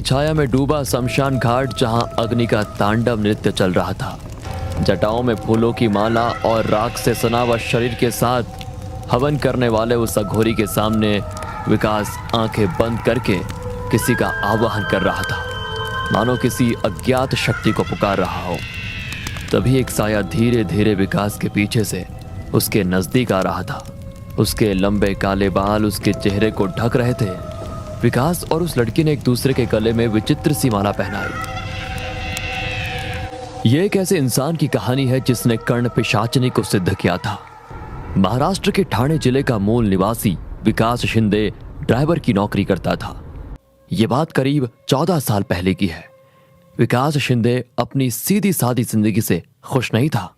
छाया में डूबा शमशान घाट, जहां अग्नि का तांडव नृत्य चल रहा था। जटाओं में फूलों की माला और राख से सना हुआ शरीर के साथ हवन करने वाले उस अघोरी के सामने विकास आंखें बंद करके किसी का आवाहन कर रहा था, मानो किसी अज्ञात शक्ति को पुकार रहा हो। तभी एक साया धीरे धीरे विकास के पीछे से उसके नजदीक आ रहा था। उसके लंबे काले बाल उसके चेहरे को ढक रहे थे। विकास और उस लड़की ने एक दूसरे के गले में विचित्र सी माला पहनाई। यह एक ऐसे इंसान की कहानी है जिसने कर्ण पिशाचनी को सिद्ध किया था। महाराष्ट्र के ठाणे जिले का मूल निवासी विकास शिंदे ड्राइवर की नौकरी करता था। यह बात करीब 14 साल पहले की है। विकास शिंदे अपनी सीधी सादी जिंदगी से खुश नहीं था,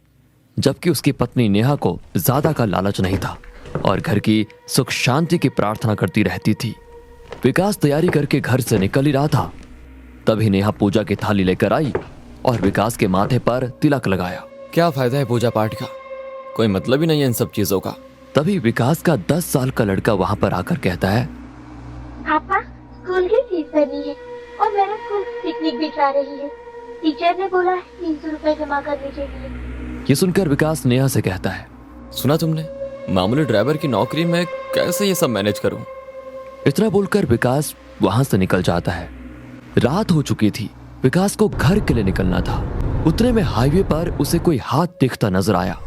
जबकि उसकी पत्नी नेहा को ज्यादा का लालच नहीं था और घर की सुख शांति की प्रार्थना करती रहती थी। विकास तैयारी करके घर से निकल ही रहा था, तभी नेहा पूजा की थाली लेकर आई और विकास के माथे पर तिलक लगाया। क्या फायदा है पूजा पाठ का, कोई मतलब ही नहीं है इन सब चीजों का। तभी विकास का 10 साल का लड़का वहां पर आकर कहता है, पापा स्कूल की फीस भरनी है और मेरा स्कूल पिकनिक भी जा रही है। टीचर ने बोला है 300 रुपए जमा करने के लिए। ये सुनकर विकास नेहा से कहता है, सुना तुमने, मामूली ड्राइवर की नौकरी में कैसे ये सब मैनेज करूं। इतना बोलकर विकास वहां से निकल जाता है। रात हो चुकी थी। विकास को घर के लिए निकलना था। उतने में हाईवे पर उसे कोई हाथ दिखता नजर आया।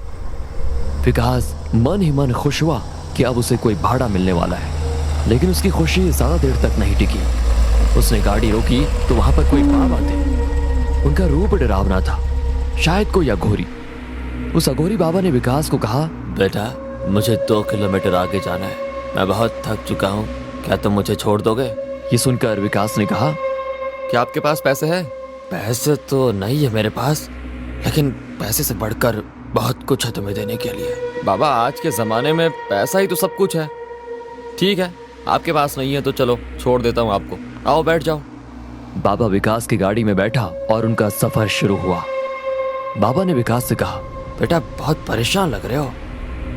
विकास मन ही मन खुश हुआ कि अब उसे कोई भाड़ा मिलने वाला है, लेकिन उसकी खुशी ज्यादा देर तक नहीं टिकी। उसने गाड़ी रोकी तो वहां पर कोई बाबा थे। उनका रूप डरावना था, शायद कोई अघोरी। उस अघोरी बाबा ने विकास को कहा, बेटा मुझे 2 किलोमीटर आगे जाना है, मैं बहुत थक चुका हूँ, क्या तुम मुझे छोड़ दोगे। ये सुनकर विकास ने कहा, क्या आपके पास पैसे हैं। पैसे तो नहीं है मेरे पास, लेकिन पैसे से बढ़कर बहुत कुछ है तुम्हें देने के लिए। बाबा आज के जमाने में पैसा ही तो सब कुछ है। ठीक है, आपके पास नहीं है तो चलो छोड़ देता हूँ आपको, आओ बैठ जाओ। बाबा विकास की गाड़ी में बैठा और उनका सफर शुरू हुआ। बाबा ने विकास से कहा, बेटा बहुत परेशान लग रहे हो,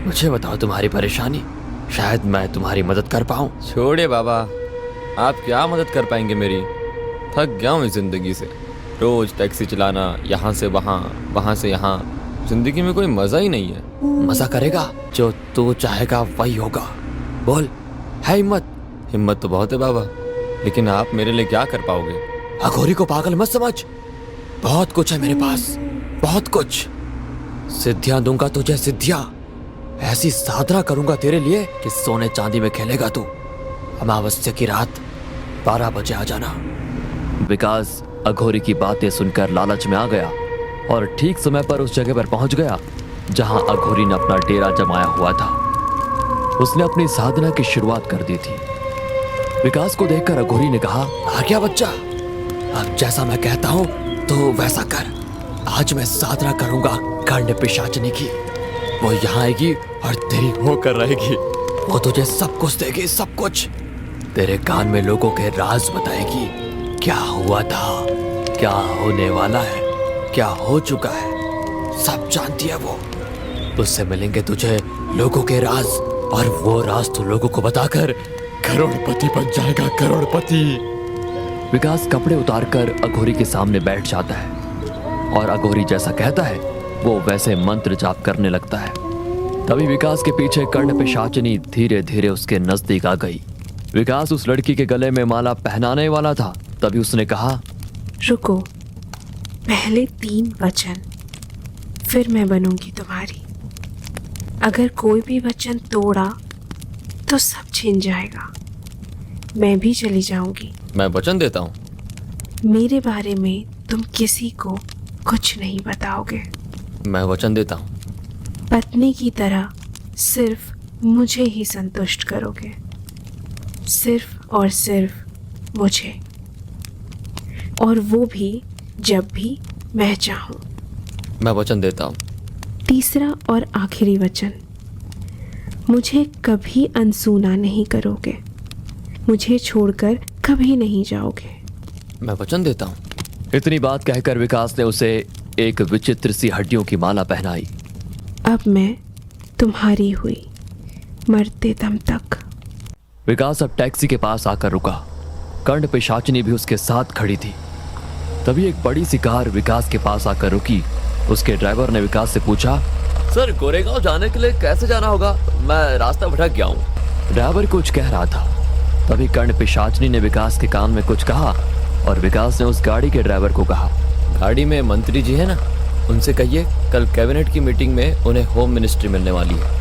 मुझे बताओ तुम्हारी परेशानी, शायद मैं तुम्हारी मदद कर पाऊँ। छोड़िए बाबा, आप क्या मदद कर पाएंगे मेरी, थक गया हूँ इस जिंदगी से। रोज टैक्सी चलाना, यहाँ से वहाँ, वहाँ से यहाँ, जिंदगी में कोई मजा ही नहीं है। मजा करेगा, जो तू चाहेगा वही होगा, बोल, है हिम्मत। हिम्मत तो बहुत है बाबा, लेकिन आप मेरे लिए क्या कर पाओगे। अघोरी को पागल मत समझ, बहुत कुछ है मेरे पास, बहुत कुछ। सिद्धियां दूंगा तुझे, सिद्धियां। ऐसी साधना करूंगा तेरे लिए कि सोने चांदी में खेलेगा तू। अमावस्या की रात 12 बजे आ जाना। विकास अघोरी की बातें सुनकर लालच में आ गया और ठीक समय पर उस जगह पर पहुंच गया जहां अघोरी ने अपना डेरा जमाया हुआ था। उसने अपनी साधना की शुरुआत कर दी थी। विकास को देखकर अघोरी ने कहा, आ गया बच्चा, अब जैसा मैं कहता हूं तो वैसा कर। आज मैं साधना करूंगा कर्ण पिशाचनी की। वो यहाँ आएगी और तेरी होकर रहेगी। वो तुझे सब कुछ देगी, सब कुछ। तेरे कान में लोगों के राज बताएगी, क्या हुआ था, क्या होने वाला है, क्या हो चुका है, सब जानती है वो। उससे मिलेंगे तुझे लोगों के राज, और वो राज तो लोगों को बताकर करोड़पति बन जाएगा, करोड़पति। विकास कपड़े उतारकर अघोरी के सामने बैठ जाता है और अघोरी जैसा कहता है वो वैसे मंत्र जाप करने लगता है। तभी विकास के पीछे कर्ण पिशाचनी धीरे धीरे उसके नजदीक आ गई। विकास उस लड़की के गले में माला पहनाने वाला था, तभी उसने कहा, रुको, पहले 3 वचन, फिर मैं बनूंगी तुम्हारी। अगर कोई भी वचन तोड़ा तो सब छिन जाएगा, मैं भी चली जाऊंगी। मैं वचन देता हूँ, मेरे बारे में तुम किसी को कुछ नहीं बताओगे। मैं वचन देता हूँ। पत्नी की तरह सिर्फ मुझे ही संतुष्ट करोगे, सिर्फ और सिर्फ मुझे, और वो भी जब भी मैं चाहूँ। मैं वचन देता हूँ। तीसरा और आखिरी वचन, मुझे कभी अनसुना नहीं करोगे, मुझे छोड़कर कभी नहीं जाओगे। मैं वचन देता हूँ। इतनी बात कहकर विकास ने उसे एक विचित्र सी हड्डियों की माला पहनाई। अब मैं तुम्हारी हुई, मरते दम तक। विकास अब टैक्सी के पास आकर रुका। कर्ण पिशाचिनी भी उसके साथ खड़ी थी। तभी एक बड़ी सी कार विकास के पास आकर रुकी। उसके ड्राइवर ने विकास से पूछा, सर गोरेगांव जाने के लिए कैसे जाना होगा? मैं रास्ता भटक गया हूँ। ड्राइवर कुछ कह रहा था। तभी कर्ण पिशाचिनी ने विकास के कान में कुछ कहा और विकास ने उस गाड़ी के ड्राइवर को कहा, गाड़ी में मंत्री जी है ना, उनसे कहिए कल कैबिनेट की मीटिंग में उन्हें होम मिनिस्ट्री मिलने वाली है।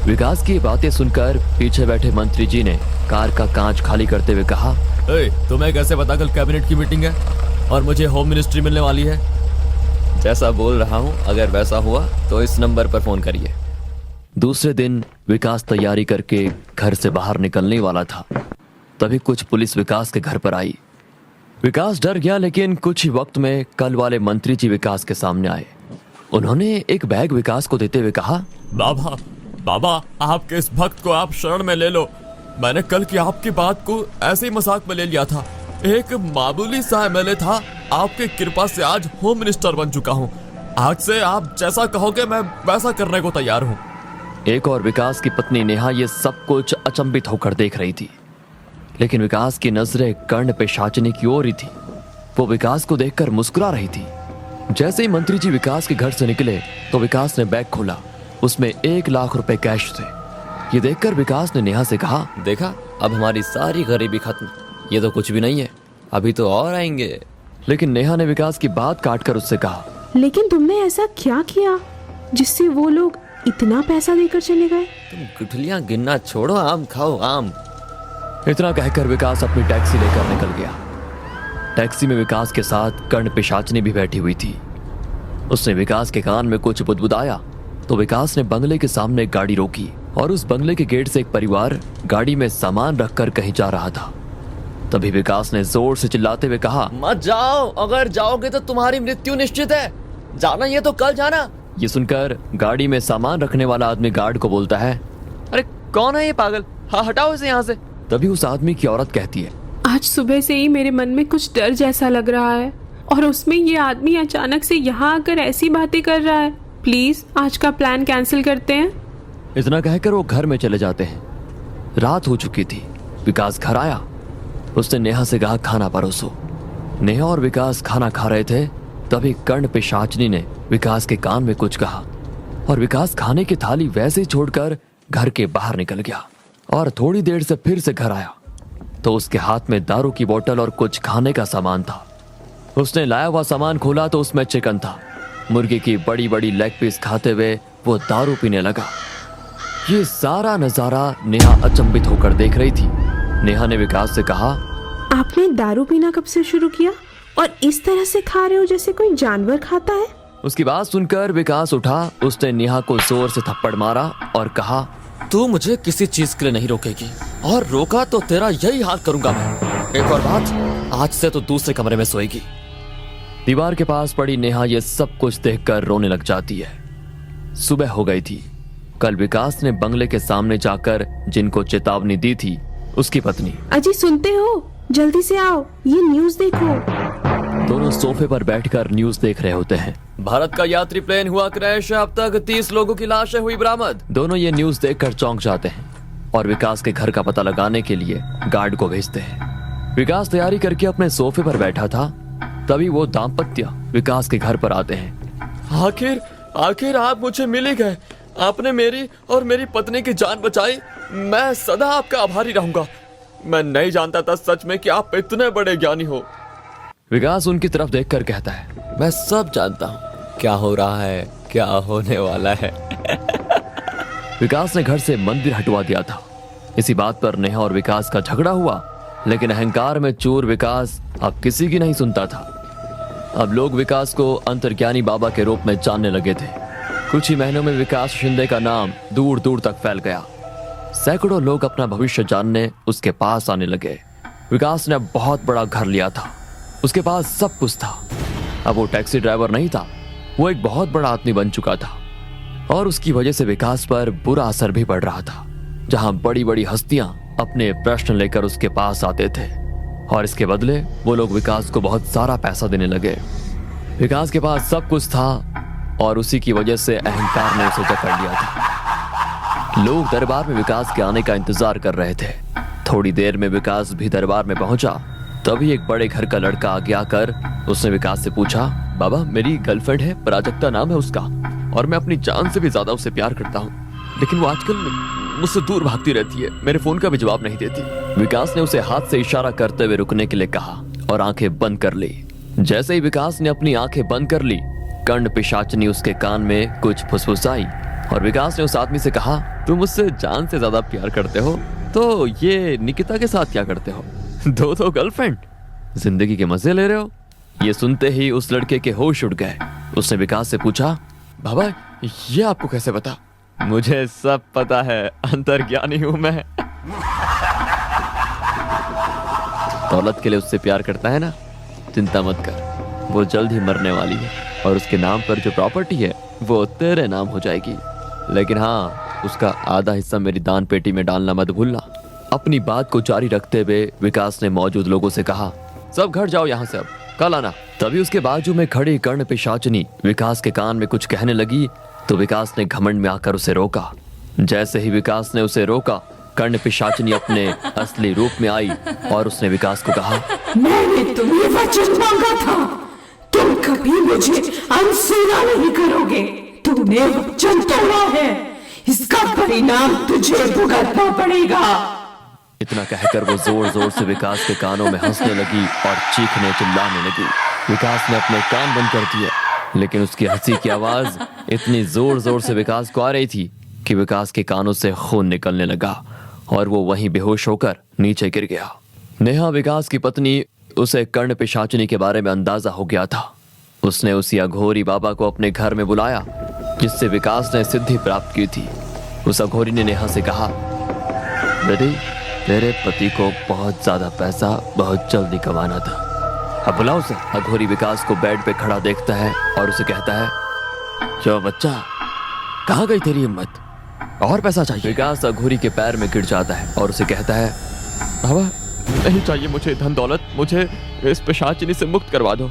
विकास की बातें सुनकर पीछे बैठे मंत्री जी ने कार का कांच खाली करते हुए कहा, तुम्हें कैसे पता कल कैबिनेट की मीटिंग है और मुझे होम मिनिस्ट्री मिलने वाली है? जैसा बोल रहा हूँ, अगर वैसा हुआ तो इस नंबर पर फोन करिए। दूसरे दिन विकास तैयारी करके घर से बाहर निकलने वाला था। तभी कुछ पुलिस विकास के घर पर आई। विकास डर गया, लेकिन कुछ ही वक्त में कल वाले मंत्री जी विकास के सामने आए। उन्होंने एक बैग विकास को देते हुए कहा, बाबा बाबा, आपके इस भक्त को आप शरण में ले लो। मैंने कल की आपकी बात को ऐसे ही मजाक में ले लिया था। एक मामूली सा एमएलए था, आपकी कृपा से आज होम मिनिस्टर बन चुका हूँ। आज से आप जैसा कहोगे मैं वैसा करने को तैयार हूँ। एक और विकास की पत्नी नेहा ये सब कुछ अचंभित होकर देख रही थी, लेकिन विकास की नजरें कर्ण पिशाचिनी की ओर ही थी। वो विकास को देखकर मुस्कुरा रही थी। जैसे ही मंत्री जी विकास के घर से निकले तो विकास ने बैग खोला। उसमें 1 लाख रुपए कैश थे। ये देखकर विकास ने नेहा से कहा, देखा, अब हमारी सारी गरीबी खत्म। ये तो कुछ भी नहीं है, अभी तो और आएंगे। लेकिन नेहा ने विकास की बात काटकर उससे कहा, लेकिन तुमने ऐसा क्या किया जिससे वो लोग इतना पैसा देकर चले गए? तुम गुठलियां गिनना छोड़ो, आम खाओ आम। इतना कहकर विकास अपनी टैक्सी लेकर निकल गया। टैक्सी में विकास के साथ कर्ण पिशाचिनी भी बैठी हुई थी। उसने विकास के कान में कुछ बुदबुदाया तो विकास ने बंगले के सामने एक गाड़ी रोकी और उस बंगले के गेट से एक परिवार गाड़ी में सामान रखकर कहीं जा रहा था। तभी विकास ने जोर से चिल्लाते हुए कहा, मत जाओ, अगर जाओगे तो तुम्हारी मृत्यु निश्चित है। जाना ये तो कल जाना। ये सुनकर गाड़ी में सामान रखने वाला आदमी गार्ड को बोलता है, अरे कौन है ये पागल? हाँ, हटाओ इसे यहाँ से। तभी उस आदमी की औरत कहती है, आज सुबह से ही मेरे मन में कुछ डर जैसा लग रहा है और उसमें ये आदमी अचानक से यहाँ आकर ऐसी बातें कर रहा है। प्लीज आज का प्लान कैंसिल करते हैं। इतना कहकर वो घर में चले जाते हैं। रात हो चुकी थी। विकास घर आया। उसने नेहा से कहा, खाना परोसो। नेहा और विकास खाना खा रहे थे। तभी कर्ण पिशाचिनी ने विकास के कान में कुछ कहा और विकास खाने की थाली वैसे ही छोड़कर घर के बाहर निकल गया और थोड़ी देर से फिर से घर आया तो उसके हाथ में दारू की बोतल और कुछ खाने का सामान था। उसने लाया हुआ सामान खोला तो उसमें चिकन था। मुर्गी की बड़ी बड़ी लेग पीस खाते हुए वो दारू पीने लगा। ये सारा नजारा नेहा अचंभित होकर देख रही थी। नेहा ने विकास से कहा, आपने दारू पीना कब से शुरू किया और इस तरह से खा रहे हो जैसे कोई जानवर खाता है? उसकी बात सुनकर विकास उठा। उसने नेहा को जोर से थप्पड़ मारा और कहा, तू मुझे किसी चीज के लिए नहीं रोकेगी और रोका तो तेरा यही हाल करूंगा मैं। एक और बात, आज से तो दूसरे कमरे में सोएगी। दीवार के पास पड़ी नेहा ये सब कुछ देखकर रोने लग जाती है। सुबह हो गई थी। कल विकास ने बंगले के सामने जाकर जिनको चेतावनी दी थी उसकी पत्नी, अजी सुनते हो, जल्दी से आओ, ये न्यूज़ देखो। दोनों सोफे पर बैठकर न्यूज देख रहे होते हैं। भारत का यात्री प्लेन हुआ क्रैश, अब तक 30 लोगों की लाशें हुई बरामद। दोनों ये न्यूज देखकर चौंक जाते हैं और विकास के घर का पता लगाने के लिए गार्ड को भेजते हैं। विकास तैयारी करके अपने सोफे पर बैठा था। तभी वो दाम्पत्य विकास के घर पर आते हैं। आखिर आप मुझे मिल ही गए। आपने मेरी और मेरी पत्नी की जान बचाई। मैं सदा आपका आभारी रहूंगा। मैं नहीं जानता था सच में कि आप इतने बड़े ज्ञानी हो। विकास उनकी तरफ देखकर कहता है, मैं सब जानता हूँ क्या हो रहा है, क्या होने वाला है। विकास ने घर से मंदिर हटवा दिया था। इसी बात पर नेहा और विकास का झगड़ा हुआ, लेकिन अहंकार में चूर विकास अब किसी की नहीं सुनता था। अब लोग विकास को अंतर्ज्ञानी बाबा के रूप में जानने लगे थे। कुछ ही महीनों में विकास शिंदे का नाम दूर दूर तक फैल गया। सैकड़ों लोग अपना भविष्य जानने उसके पास आने लगे। विकास ने अब बहुत बड़ा घर लिया था। उसके पास सब कुछ था। अब वो टैक्सी ड्राइवर नहीं था, वो एक बहुत बड़ा आदमी बन चुका था और उसकी वजह से विकास पर बुरा असर भी पड़ रहा था। जहां बड़ी बड़ी हस्तियां अपने प्रश्न लेकर उसके पास आते थे और इसके बदले वो लोग विकास को बहुत सारा पैसा देने लगे। विकास के पास सब कुछ था और उसी की वजह से अहंकार ने उसे जकड़ लिया था। लोग दरबार में विकास के आने का इंतजार कर रहे थे। थोड़ी देर में विकास भी दरबार में पहुंचा तभी एक बड़े घर का लड़का आगे आकर उसने विकास से पूछा, बाबा मेरी गर्लफ्रेंड है, प्राजक्ता नाम है उसका, और मैं अपनी जान से भी ज्यादा उससे प्यार करता हूँ, लेकिन वो आजकल मुझसे दूर भागती रहती है, मेरे फोन का भी जवाब नहीं देती। विकास ने उसे हाथ से इशारा करते हुए रुकने के लिए कहा और आंखें बंद कर ली। जैसे ही विकास ने अपनी आंखें बंद कर ली, कर्ण पिशाचिनी उसके कान में कुछ फुसफुसाई और विकास ने उस आदमी से कहा, तुम मुझसे जान से ज्यादा प्यार करते हो तो ये निकिता के साथ क्या करते हो? दो गर्लफ्रेंड, जिंदगी के मजे ले रहे हो? ये सुनते ही उस लड़के के होश उड़ गए। उसने विकास से पूछा, बाबा ये आपको कैसे पता? मुझे सब पता है, अंतर्ज्ञानी हूं मैं। दौलत के लिए उससे प्यार करता है ना, चिंता मत कर, वो जल्द ही मरने वाली है और उसके नाम पर जो प्रॉपर्टी है वो तेरे नाम हो जाएगी, लेकिन हाँ उसका आधा हिस्सा मेरी दान पेटी में डालना मत भूलना। अपनी बात को जारी रखते हुए विकास ने मौजूद लोगों से कहा, सब घर जाओ यहाँ से, अब कल आना। तभी उसके बाजू में खड़ी कर्ण पिशाचिनी विकास के कान में कुछ कहने लगी तो विकास ने घमंड में आकर उसे रोका। जैसे ही विकास ने उसे रोका, कर्ण पिशाचिनी अपने असली रूप में आई और उसने विकास को कहा, मैंने तुम्हें वचन मांगा था, तुम कभी मुझे अनसुना नहीं करोगे। तूने वचन तोड़ा है, इसका परिणाम तुझे भुगतना पड़ेगा। इतना कहकर वो जोर जोर से विकास के कानों में हंसने लगी और चीखने चिल्लाने लगी। विकास ने अपने कान बंद कर दिए, लेकिन उसकी हंसी की आवाज इतनी जोर जोर से विकास को आ रही थी कि विकास के कानों से खून निकलने लगा और वो वहीं बेहोश होकर नीचे गिर गया। नेहा विकास की पत्नी, उसे कर्ण पिशाचिनी के बारे में अंदाजा हो गया था। उसने उसी अघोरी बाबा को अपने घर में बुलाया जिससे विकास ने सिद्धि प्राप्त की थी। उस अघोरी ने नेहा से कहा, बेटी तेरे पति को बहुत ज्यादा पैसा बहुत जल्दी कमाना था, अब बुलाओ उसे। अघोरी विकास को बेड पे खड़ा देखता है और उसे कहता है, क्यों बच्चा, कहाँ गई तेरी हिम्मत, और पैसा चाहिए? विकास अघोरी के पैर में गिर जाता है और उसे कहता है, बाबा नहीं चाहिए मुझे धन दौलत, मुझे इस पिशाचिनी से मुक्त करवा दो,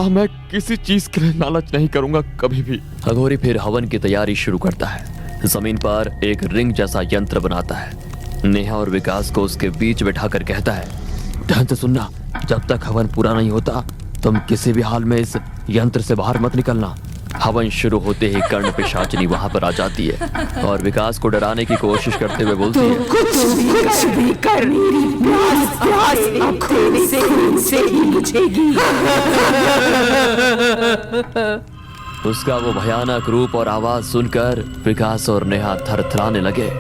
मैं किसी चीज के लिए लालच नहीं करूंगा कभी भी। अघोरी फिर हवन की तैयारी शुरू करता है। जमीन पर एक रिंग जैसा यंत्र बनाता है। नेहा और विकास को उसके बीच बैठाकर कहता है, ध्यान से सुनना, जब तक हवन पूरा नहीं होता तुम किसी भी हाल में इस यंत्र से बाहर मत निकलना। हवन शुरू होते ही कर्ण पिशाचिनी वहां पर आ जाती है और विकास को डराने की कोशिश करते हुए बोलती है, कुछ भी कर, मेरी प्यास आँखों से खून से ही बुझेगी। उसका वो भयानक रूप और आवाज सुनकर विकास और नेहा थरथराने लगे,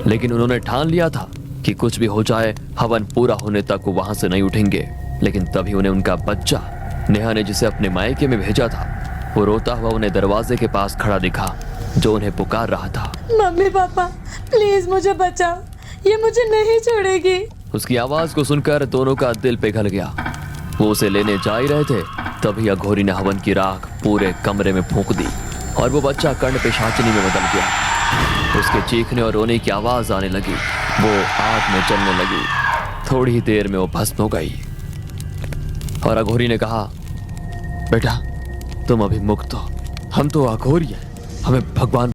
लेकिन उन्होंने ठान लिया था कि कुछ भी हो जाए हवन पूरा होने तक वो वहां से नहीं उठेंगे। लेकिन तभी उन्हें उनका बच्चा, नेहा ने जिसे अपने मायके में भेजा था, वो रोता हुआ उन्हें दरवाजे के पास खड़ा दिखा जो उन्हें पुकार रहा था, मम्मी पापा प्लीज मुझे बचाओ, ये मुझे नहीं छोड़ेगी। उसकी आवाज को सुनकर दोनों का दिल पिघल गया। वो उसे लेने जा ही रहे थे, तभी अघोरी ने हवन की राख पूरे कमरे में फूंक दी और वो बच्चा कर्ण पिशाचिनी में बदल गया। उसके चीखने और रोने की आवाज आने लगी, वो आग में जलने लगी। थोड़ी ही देर में वो भस्म हो गई और अघोरी ने कहा, बेटा तुम अभी मुक्त हो, हम तो अघोरी हैं, हमें भगवान